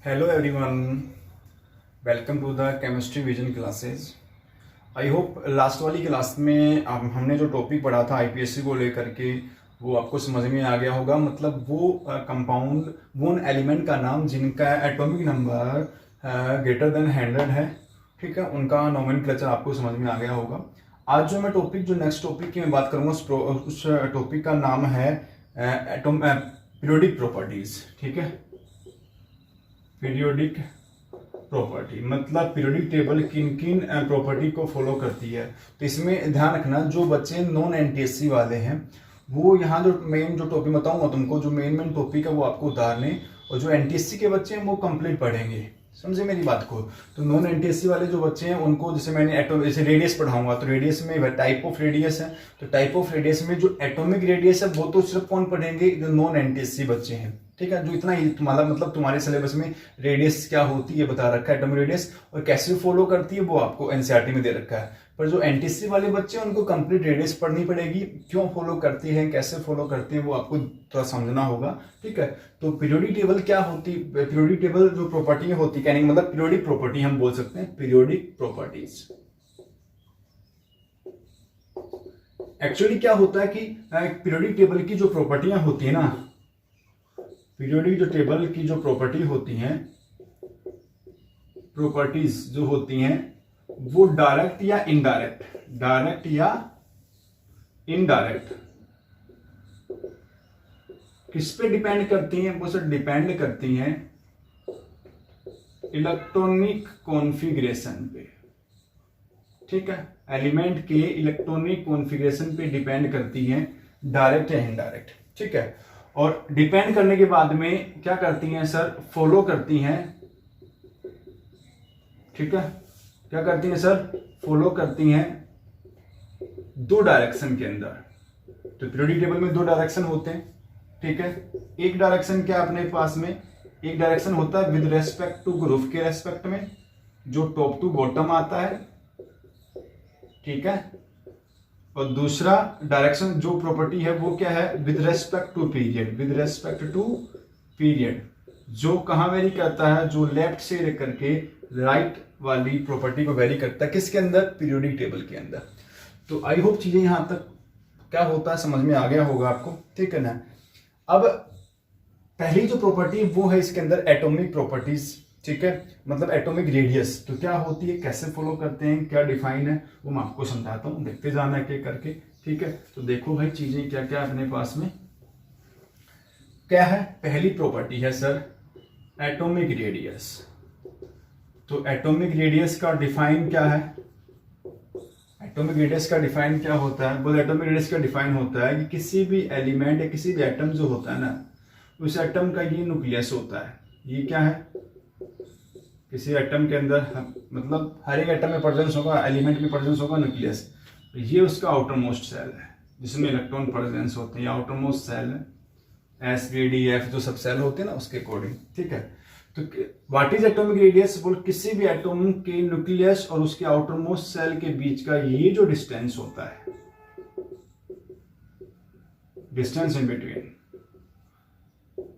Hello everyone, welcome to the chemistry vision classes. I hope last वाली class में हमने जो टॉपिक पढ़ा था आईपीएससी को लेकर के वो आपको समझ में आ गया होगा। मतलब वो कंपाउंड वो उन एलिमेंट का नाम जिनका एटॉमिक नंबर ग्रेटर देन 100 है, ठीक है, उनका नोमेनक्लेचर आपको समझ में आ गया होगा। आज जो मैं जो नेक्स्ट टॉपिक की मैं बात करूँगा उस टॉपिक का नाम है पीरियोडिक प्रॉपर्टीज, ठीक है। पीरियोडिक प्रॉपर्टी मतलब पीरियोडिक टेबल किन किन प्रॉपर्टी को फॉलो करती है। तो इसमें ध्यान रखना, जो बच्चे नॉन एनटीएससी वाले हैं वो यहाँ जो मेन जो टॉपिक बताऊंगा तुमको, जो मेन टॉपिक है वो आपको उतारने, और जो एनटीएससी के बच्चे हैं वो कंप्लीट पढ़ेंगे। समझे मेरी बात को। तो नॉन एनटीएससी वाले जो बच्चे हैं उनको जैसे मैंने जैसे रेडियस पढ़ाऊंगा, तो रेडियस में टाइप ऑफ रेडियस है, तो टाइप ऑफ रेडियस में जो एटॉमिक रेडियस है वो तो सिर्फ कौन पढ़ेंगे, जो नॉन एनटीएससी बच्चे हैं, ठीक है। जो इतना ही तुम्हारा मतलब तुम्हारे सिलेबस में रेडियस क्या होती है बता रखा है, एटॉमिक रेडियस, और कैसे फॉलो करती है वो आपको एनसीईआरटी में दे रखा है। पर जो एनटीएससी वाले बच्चे हैं उनको कंप्लीट रेडियस पढ़नी पड़ेगी, क्यों फॉलो करती है, कैसे फॉलो करती है वो आपको थोड़ा समझना होगा, ठीक है। तो पीरियोडिक टेबल क्या होती, पीरियोडिक टेबल जो प्रॉपर्टी होती है, मतलब पीरियोडिक प्रॉपर्टी हम बोल सकते हैं, पीरियोडिक प्रॉपर्टीज। एक्चुअली क्या होता है कि पीरियोडिक टेबल की जो प्रॉपर्टियां होती है ना, पीरियोडिक जो टेबल की जो प्रॉपर्टी होती हैं, प्रॉपर्टीज जो होती हैं वो डायरेक्ट या इनडायरेक्ट किस पे डिपेंड करती हैं, वो सब डिपेंड करती हैं इलेक्ट्रॉनिक कॉन्फ़िगरेशन पे, ठीक है। एलिमेंट के इलेक्ट्रॉनिक कॉन्फ़िगरेशन पे डिपेंड करती हैं, डायरेक्ट या इनडायरेक्ट, ठीक है। और डिपेंड करने के बाद में क्या करती हैं सर, फॉलो करती हैं, ठीक है। क्या करती हैं सर, फॉलो करती हैं दो डायरेक्शन के अंदर। तो पीरियोडिक टेबल में दो डायरेक्शन होते हैं, ठीक है। एक डायरेक्शन क्या अपने पास में, एक डायरेक्शन होता है विद रेस्पेक्ट टू ग्रुप के रेस्पेक्ट में, जो टॉप टू बॉटम आता है, ठीक है। और दूसरा डायरेक्शन जो प्रॉपर्टी है वो क्या है, विद रेस्पेक्ट टू पीरियड, जो कहां वेरी करता है, जो लेफ्ट से लेकर के राइट वाली प्रॉपर्टी को वेरी करता है, किसके अंदर, पीरियोडिक टेबल के अंदर। तो आई होप चीजें यहां तक क्या होता है समझ में आ गया होगा आपको, ठीक है ना। अब पहली जो प्रॉपर्टी वो है इसके अंदर एटॉमिक प्रॉपर्टीज, ठीक है, मतलब एटॉमिक रेडियस। तो क्या होती है, कैसे फॉलो करते हैं, क्या डिफाइन है, वो मैं आपको समझाता हूं, देखते जाना एक करके, ठीक है। तो देखो भाई चीजें क्या क्या अपने पास में क्या है। पहली प्रॉपर्टी है सर एटॉमिक रेडियस। तो एटॉमिक रेडियस का डिफाइन क्या है, एटॉमिक रेडियस का डिफाइन क्या होता है, बोल एटॉमिक रेडियस का डिफाइन होता है कि किसी भी एलिमेंट या किसी भी एटम जो होता है ना, उस एटम का ये न्यूक्लियस होता है। ये क्या है, किसी एटम के अंदर मतलब हर एक एटम में प्रेजेंस होगा, एलिमेंट में प्रेजेंस होगा न्यूक्लियस। ये उसका आउटर मोस्ट सेल है जिसमें इलेक्ट्रॉन प्रेजेंस होते हैं, आउटर मोस्ट सेल है, SVDF जो सब सेल होते हैं ना उसके अकॉर्डिंग, ठीक है। तो व्हाट इज एटॉमिक रेडियस, बोल किसी भी एटम के न्यूक्लियस और उसके आउटर मोस्ट सेल के बीच का ये जो डिस्टेंस होता है, डिस्टेंस इन बिटवीन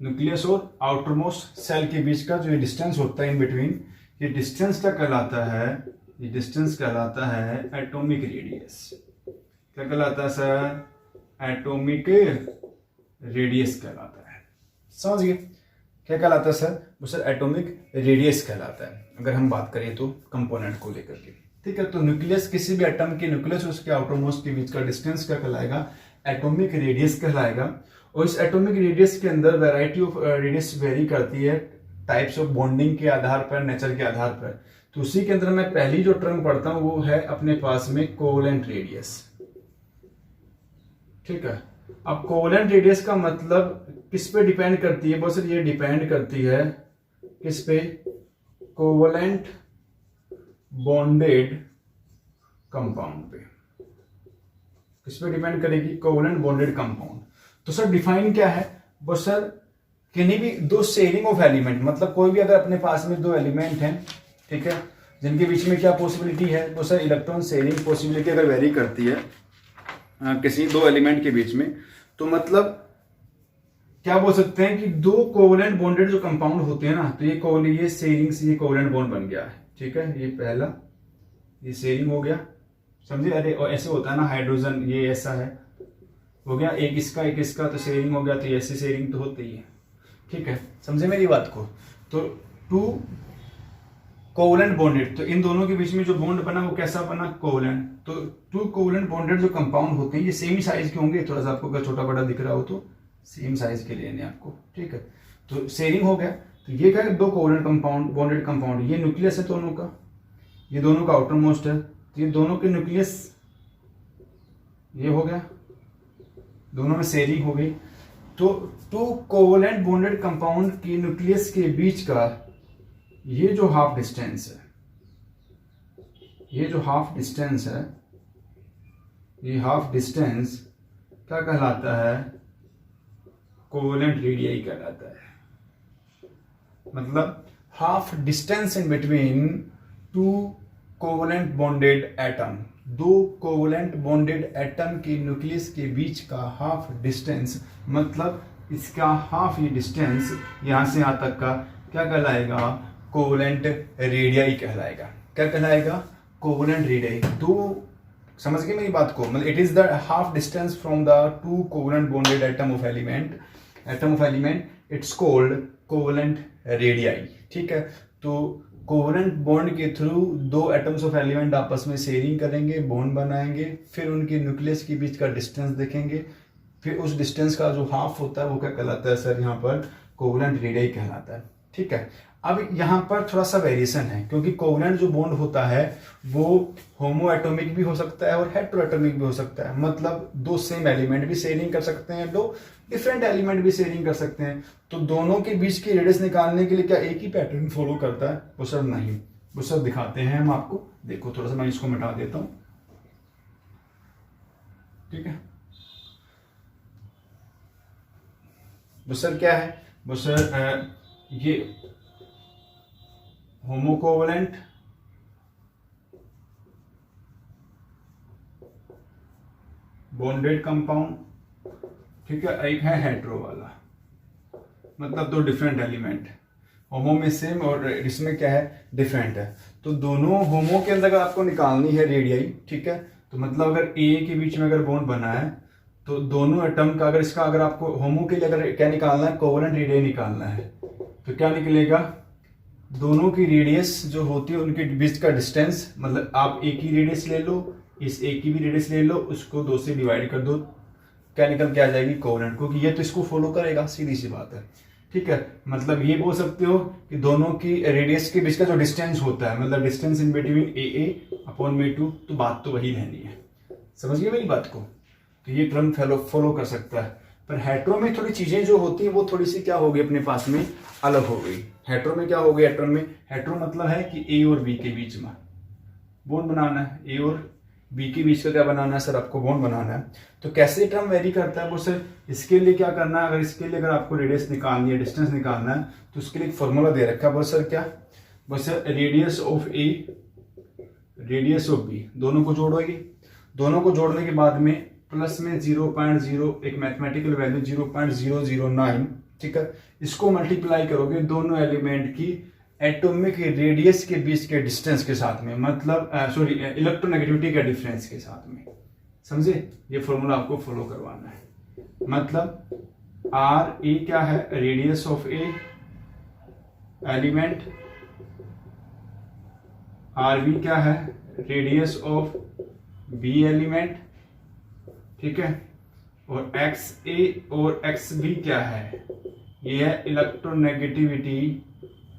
न्यूक्लियस और आउटर मोस्ट सेल के बीच का जो ये डिस्टेंस होता है इन बिटवीन, ये डिस्टेंस क्या कहलाता है, ये डिस्टेंस कहलाता है एटॉमिक रेडियस। क्या कहलाता है सर, एटॉमिक रेडियस कहलाता है। समझ गए क्या कहलाता है सर, वो सर एटॉमिक रेडियस कहलाता है, अगर हम बात करें तो कंपोनेंट को लेकर के, ठीक है। तो न्यूक्लियस, किसी भी एटम के न्यूक्लियस और उसके आउटर मोस्ट के बीच का डिस्टेंस क्या कहलाएगा, एटॉमिक रेडियस कहलाएगा। और इस एटॉमिक रेडियस के अंदर वैरायटी ऑफ रेडियस वेरी करती है, टाइप्स ऑफ बॉन्डिंग के आधार पर, नेचर के आधार पर। तो उसी के अंदर मैं पहली जो टर्म पढ़ता हूं वो है अपने पास में कोवेलेंट रेडियस, ठीक है। अब कोवेलेंट रेडियस का मतलब किस पे डिपेंड करती है, बहुत सर ये डिपेंड करती है किस पे, कोवेलेंट बॉन्डेड कंपाउंड पे। किस पे डिपेंड करेगी, कोवेलेंट बॉन्डेड कंपाउंड। तो सर डिफाइन क्या है, वो सर किन्हीं भी दो शेयरिंग ऑफ एलिमेंट, मतलब कोई भी अगर अपने पास में दो एलिमेंट हैं, ठीक है, जिनके बीच में क्या पॉसिबिलिटी है, वो सर इलेक्ट्रॉन शेयरिंग पॉसिबिलिटी अगर वेरी करती है किसी दो एलिमेंट के बीच में, तो मतलब क्या बोल सकते हैं कि दो कोवलेंट बॉन्डेड जो कंपाउंड होते हैं ना, तो ये शेयरिंग से ये कोवलेंट बॉन्ड बन गया है, ठीक है। ये पहला, ये शेयरिंग हो गया, समझे। अरे और ऐसे होता है ना, हाइड्रोजन ये ऐसा है, हो गया एक इसका तो शेयरिंग हो गया, तो ऐसे शेयरिंग तो होती ही है, ठीक है, समझे मेरी बात को। तो टू कोवलेंट बॉन्डेड, तो इन दोनों के बीच में जो बॉन्ड बना वो कैसा बना, कोवलेंट। तो टू कोवलेंट बॉन्डेड जो कंपाउंड होते हैं ये सेम ही साइज के होंगे, थोड़ा सा आपको अगर छोटा बड़ा दिख रहा हो तो सेम साइज के लेने आपको, ठीक है। तो शेयरिंग हो गया, तो ये क्या है, दो कोवलेंट कंपाउंड बॉन्डेड कंपाउंड, ये न्यूक्लियस है दोनों का, ये दोनों का आउटर मोस्ट है, तो ये दोनों के न्यूक्लियस ये हो गया, दोनों में शेयरिंग हो गई। तो टू कोवलेंट बॉन्डेड कंपाउंड के न्यूक्लियस के बीच का ये जो हाफ डिस्टेंस है, ये जो हाफ डिस्टेंस है, ये हाफ डिस्टेंस क्या कहलाता है, कोवलेंट रेडियाई कहलाता है। मतलब half distance in between two covalent bonded atom, दो कोवलेंट बॉन्डेड एटम के न्यूक्लियस के बीच का हाफ डिस्टेंस, मतलब इसका हाफ ये डिस्टेंस यहां से यहां तक का क्या कहलाएगा, कोवलेंट रेडियाई कहलाएगा। क्या कहलाएगा, कोवलेंट रेडियाई। दो, समझ गए मेरी बात को, मतलब it is the half distance from the two covalent bonded atom of element, it's called covalent radii, ठीक है। तो कोवलेंट बॉन्ड के थ्रू दो एटम्स ऑफ एलिमेंट आपस में शेयरिंग करेंगे, बॉन्ड बनाएंगे, फिर उनके न्यूक्लियस के बीच का डिस्टेंस देखेंगे, फिर उस डिस्टेंस का जो हाफ होता है वो क्या कहलाता है सर, यहाँ पर कोवलेंट रेडियाई कहलाता है, ठीक है। अब यहाँ पर थोड़ा सा वेरिएशन है, क्योंकि कोवलेंट जो बॉन्ड होता है वो होमो एटॉमिक भी हो सकता है और हेटेरो एटॉमिक भी हो सकता है, मतलब दो सेम एलिमेंट भी शेयरिंग कर सकते हैं, दो डिफरेंट एलिमेंट भी शेयरिंग कर सकते हैं। तो दोनों के बीच की रेडियस निकालने के लिए क्या एक ही पैटर्न फॉलो करता है, वो सब नहीं, वो सब दिखाते हैं हम आपको। देखो थोड़ा सा मैं इसको मिटा देता हूं, ठीक है। वो सर क्या है, वो सर ये होमोकोवलेंट बॉन्डेड कंपाउंड, ठीक है, एक है हेटेरो वाला, मतलब दो डिफरेंट एलिमेंट, होमो में सेम और इसमें क्या है, डिफरेंट है। तो दोनों होमो के अंदर अगर आपको निकालनी है रेडियाई, ठीक है, तो मतलब अगर ए के बीच में अगर बॉन्ड बना है तो दोनों एटम का अगर आपको होमो के लिए अगर क्या निकालना है, कोवलेंट रेडियाई निकालना है, तो क्या निकलेगा, दोनों की रेडियस जो होती है उनके बीच का डिस्टेंस, मतलब आप एक ही रेडियस ले लो, इस एक की भी रेडियस ले लो, उसको दो से डिवाइड कर दो, क्या निकल के आ जाएगी, कोवलेंट, क्योंकि ये तो इसको फॉलो करेगा, सीधी सी बात है, ठीक है। मतलब ये बोल सकते हो कि दोनों की रेडियस के बीच का जो डिस्टेंस होता है, मतलब distance in between A upon में टू, तो बात तो वही रहनी है, समझ गए मेरी बात को। तो ये टर्म फॉलो कर सकता है। पर हेटेरो में थोड़ी चीजें जो होती है वो थोड़ी सी क्या होगी, अपने पास में अलग हो गई। हेटेरो में क्या हो गई, हेटेरो मतलब है कि ए और बी के बीच में बॉन्ड बनाना है, ए और बी के बीच का क्या बनाना है सर, आपको बॉन्ड बनाना है। तो कैसे टर्म वेरी करता है वो सर, इसके लिए क्या करना है, अगर आपको रेडियस निकालनी है, डिस्टेंस निकालना है, तो उसके लिए एक फॉर्मूला दे रखा है, वो सर क्या, वो sir radius of A radius of B, दोनों को जोड़ोगे, दोनों को जोड़ने के बाद में प्लस में 0.0 एक मैथमेटिकल वैल्यू 0.009, ठीक है, इसको मल्टीप्लाई करोगे दोनों एलिमेंट की एटॉमिक रेडियस के बीच के डिस्टेंस के साथ में, मतलब सॉरी इलेक्ट्रोनेगेटिविटी के डिफरेंस के साथ में, समझे। ये फॉर्मूला आपको फॉलो करवाना है, मतलब आर ए क्या है, radius of A element, R B क्या है, रेडियस ऑफ बी एलिमेंट, ठीक है, और एक्स ए और एक्स बी क्या है, ये है इलेक्ट्रोनेगेटिविटी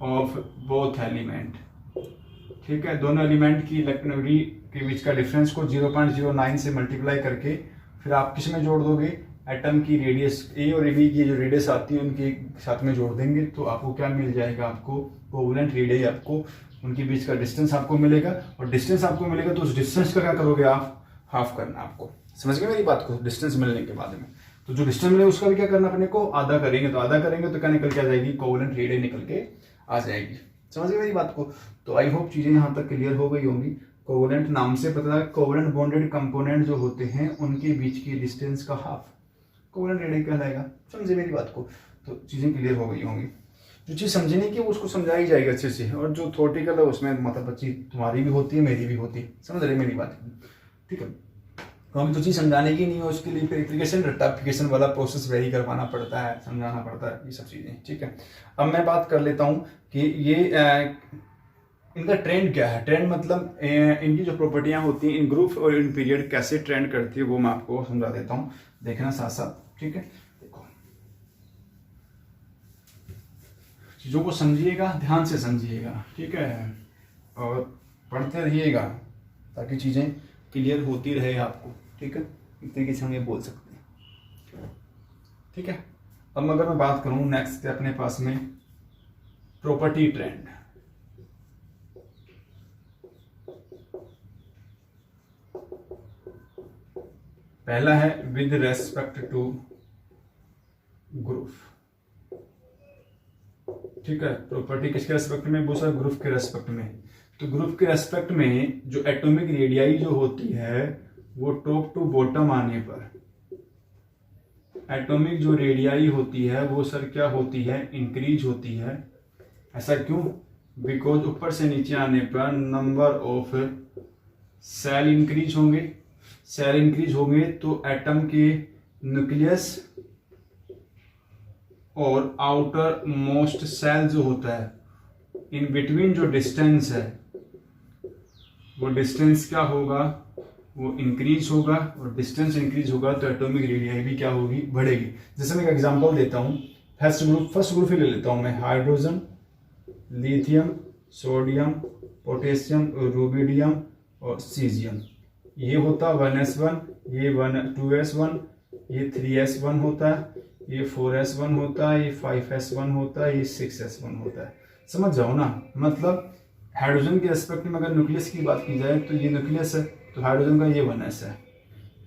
ऑफ बोथ एलिमेंट, ठीक है। दोनों एलिमेंट की इलेक्ट्रोनेगेटिविटी के बीच का डिफरेंस को 0.09 से मल्टीप्लाई करके फिर आप किस में जोड़ दोगे, एटम की रेडियस ए और बी की जो रेडियस आती है उनके साथ में जोड़ देंगे, तो आपको क्या मिल जाएगा, आपको कोवलेंट रेडियाई, आपको उनके बीच का डिस्टेंस आपको मिलेगा। और डिस्टेंस आपको मिलेगा तो उस डिस्टेंस का क्या करोगे आप, हाफ करना आपको, समझ गए मेरी बात को। डिस्टेंस मिलने के बाद में तो जो डिस्टेंस मिले उसका भी क्या करना अपने को, आधा करेंगे, तो आधा करेंगे तो क्या निकल के आ जाएगी, कोवलेंट रेडियाई निकल के आ जाएगी, समझ गए मेरी बात को। तो आई होप चीजें यहाँ तक क्लियर हो गई होंगी। कोवलेंट नाम से पता है, कोवलेंट बॉन्डेड कंपोनेंट जो होते हैं उनके बीच की डिस्टेंस का हाफ कोवलेंट रेडियई कहलाएगा। समझे मेरी बात को? तो चीज़ें क्लियर हो गई होंगी। जो चीज़ समझने की उसको समझाई जाएगी अच्छे से, और जो थ्योरेटिकल है उसमें मतलब बच्ची तुम्हारी भी होती है, मेरी भी होती है। समझ रहे मेरी बात? ठीक है। तो हमें तो चीज़ समझाने की नहीं है, उसके लिए फिर एप्लीकेशन रेक्टिफिकेशन वाला प्रोसेस वेरी करवाना पड़ता है, समझाना पड़ता है, ये सब चीज़ें। ठीक है। अब मैं बात कर लेता हूँ कि ये इनका ट्रेंड क्या है। ट्रेंड मतलब इनकी जो प्रॉपर्टियाँ होती हैं इन ग्रुप और इन पीरियड कैसे ट्रेंड करती है वो मैं आपको समझा देता हूँ, देखना साथ साथ। ठीक है, देखो चीज़ों को समझिएगा, ध्यान से समझिएगा। ठीक है, और पढ़ते रहिएगा ताकि चीज़ें क्लियर होती रहे आपको। ठीक है, इस तरीके से हम ये बोल सकते हैं। ठीक है, अब अगर मैं बात करूँ नेक्स्ट अपने पास में प्रॉपर्टी ट्रेंड। पहला है विद रेस्पेक्ट टू ग्रुप। ठीक है, प्रॉपर्टी किसके रेस्पेक्ट में? वो सर ग्रुप के रेस्पेक्ट में। तो ग्रुप के रेस्पेक्ट में जो एटॉमिक रेडियाई जो होती है वो टॉप टू बॉटम आने पर, एटॉमिक जो रेडियाई होती है वो सर क्या होती है? इंक्रीज होती है। ऐसा क्यों? बिकॉज ऊपर से नीचे आने पर नंबर ऑफ सेल इंक्रीज होंगे। सेल इंक्रीज होंगे तो एटम के न्यूक्लियस और आउटर मोस्ट सेल जो होता है इन बिटवीन जो डिस्टेंस है वो डिस्टेंस क्या होगा? वो इंक्रीज होगा, और डिस्टेंस इंक्रीज होगा तो एटॉमिक रेडियाई भी क्या होगी? बढ़ेगी। जैसे मैं एक एग्जांपल देता हूं, फर्स्ट ग्रुप ही ले लेता हूं मैं, hydrogen, lithium, sodium, potassium, rubidium और सीजियम। ये होता 1s1, ये 2s1, ये 3s1 होता है, ये 4s1 होता है, ये 5s1 होता है, ये 6s1 होता है। समझ जाओ ना, मतलब हाइड्रोजन के एस्पेक्ट में अगर न्यूक्लियस की बात की जाए तो ये न्यूक्लियस है, तो हाइड्रोजन का ये 1s है,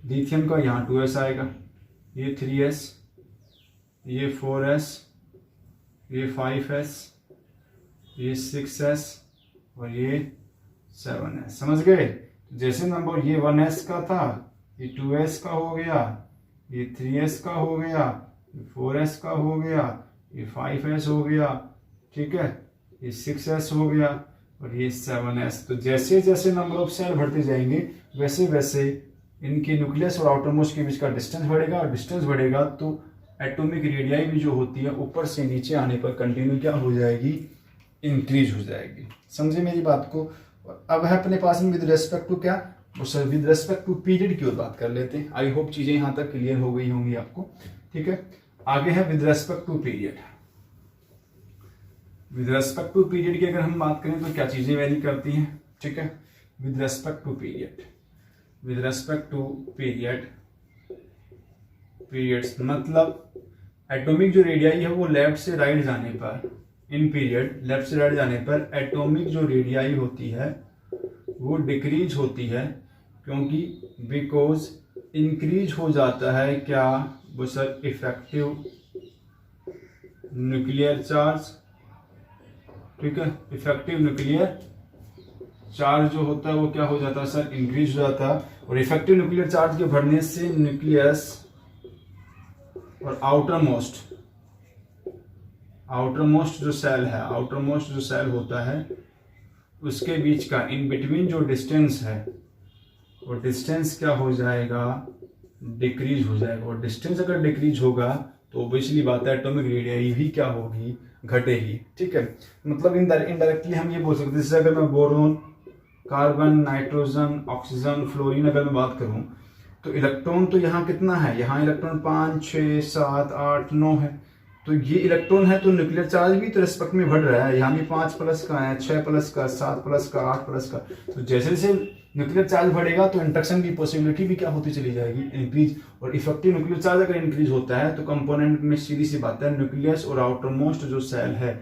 लिथियम का यहाँ 2s आएगा, ये 3s, ये 4s, ये 5s, ये 6s और ये 7s। समझ गए? जैसे नंबर ये 1s का था, ये 2s का हो गया, ये 3s का हो गया, ये 4s का हो गया, ये 5s हो गया। ठीक है, ये 6s हो गया और ये 7s। तो जैसे जैसे नंबर ऑफ सेल बढ़ते जाएंगे वैसे वैसे इनके न्यूक्लियस और आउटर मोस्ट के बीच का डिस्टेंस बढ़ेगा, और डिस्टेंस बढ़ेगा तो एटॉमिक रेडियाई भी जो होती है ऊपर से नीचे आने पर कंटिन्यू क्या हो जाएगी? इंक्रीज हो जाएगी। समझे मेरी बात को? अब है अपने पास में विद रेस्पेक्ट टू क्या? वो sir with respect to period की ओर बात कर लेते हैं। आई होप चीजें यहां तक क्लियर हो गई होंगी आपको। ठीक है, आगे है with respect to period. With respect to period की अगर हम बात करें तो क्या चीजें वेरी करती हैं? ठीक है, with respect to period, with respect to periods मतलब एटॉमिक जो रेडियाई है वो लेफ्ट से राइट जाने पर, इन पीरियड लेफ्ट से राइट जाने पर एटॉमिक जो रेडियाई होती है वो डिक्रीज होती है, क्योंकि बिकॉज इंक्रीज हो जाता है क्या? वो सर इफेक्टिव न्यूक्लियर चार्ज। ठीक है, इफेक्टिव न्यूक्लियर चार्ज जो होता है वो क्या हो जाता है सर? इंक्रीज हो जाता है। और इफेक्टिव न्यूक्लियर चार्ज के बढ़ने से न्यूक्लियस और आउटर मोस्ट जो सेल है, आउटर मोस्ट जो सेल होता है उसके बीच का इन बिटवीन जो डिस्टेंस है वो डिस्टेंस क्या हो जाएगा? डिक्रीज हो जाएगा। और डिस्टेंस अगर डिक्रीज होगा तो ऑब्वियसली बात है एटॉमिक रेडियाई भी क्या होगी? घटेगी। ठीक है, मतलब इनडायरेक्टली हम ये बोल सकते हैं, जैसे अगर मैं boron, carbon, nitrogen, oxygen, fluorine अगर मैं बात करूं तो इलेक्ट्रॉन तो यहाँ कितना है? यहाँ इलेक्ट्रॉन 5, 6, 7, 8, 9 है। तो ये इलेक्ट्रॉन है तो न्यूक्लियर चार्ज भी तो रेस्पेक्ट में बढ़ रहा है। यहाँ भी 5 प्लस का है, 6 प्लस का, 7 प्लस का, 8 प्लस का। तो जैसे जैसे न्यूक्लियर चार्ज बढ़ेगा तो इंटरेक्शन की पॉसिबिलिटी भी क्या होती चली जाएगी? इंक्रीज। और इफेक्टिव न्यूक्लियर चार्ज अगर इंक्रीज होता है तो कंपोनेंट में सीधी सी बात है न्यूक्लियस और आउटर मोस्ट जो सेल है,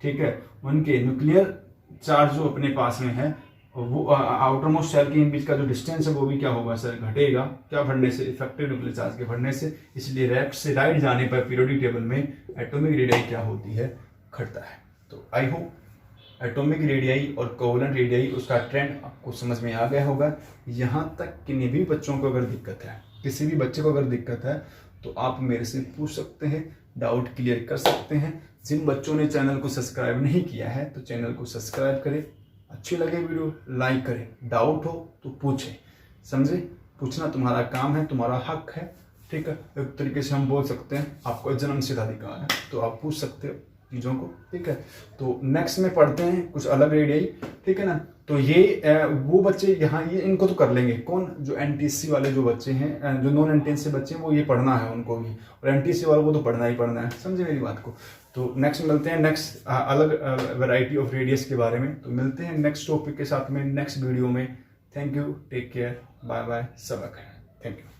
ठीक है, उनके न्यूक्लियर चार्ज जो अपने पास में है वो आउटर मोस्ट सेल के इन बीच का जो डिस्टेंस है वो भी क्या होगा सर? घटेगा। क्या बढ़ने से? इफेक्टिव न्यूक्लियर चार्ज के बढ़ने से। इसलिए लेफ्ट से राइट जाने पर पीरियोडिक टेबल में एटॉमिक रेडियाई क्या होती है? घटता है। तो आई होप एटॉमिक रेडियाई और कोवलेंट रेडियाई उसका ट्रेंड आपको समझ में आ गया होगा। यहाँ तक किन्हीं भी बच्चों को अगर दिक्कत है, किसी भी बच्चे को अगर दिक्कत है तो आप मेरे से पूछ सकते हैं, डाउट क्लियर कर सकते हैं। जिन बच्चों ने चैनल को सब्सक्राइब नहीं किया है तो चैनल को सब्सक्राइब करें, अच्छी लगे वीडियो लाइक करें, डाउट हो तो पूछें, समझे? पूछना तुम्हारा काम है, तुम्हारा हक है, ठीक है। एक तरीके से हम बोल सकते हैं आपको जन्मसिद्ध अधिकार है, तो आप पूछ सकते हो चीज़ों को, ठीक है। तो नेक्स्ट में पढ़ते हैं कुछ अलग रेडियाई, ठीक है ना। तो ये वो बच्चे यहाँ ये इनको तो कर लेंगे, कौन? जो एनटीसी वाले जो बच्चे हैं, जो नॉन एनटीसी बच्चे हैं, वो ये पढ़ना है उनको भी, और एनटीसी वालों को तो पढ़ना ही पढ़ना है, समझे मेरी बात को। तो नेक्स्ट मिलते हैं नेक्स्ट अलग वैरायटी ऑफ रेडियस के बारे में। तो मिलते हैं नेक्स्ट टॉपिक के साथ में नेक्स्ट वीडियो में। Thank you, take care, bye bye, सबक, थैंक यू।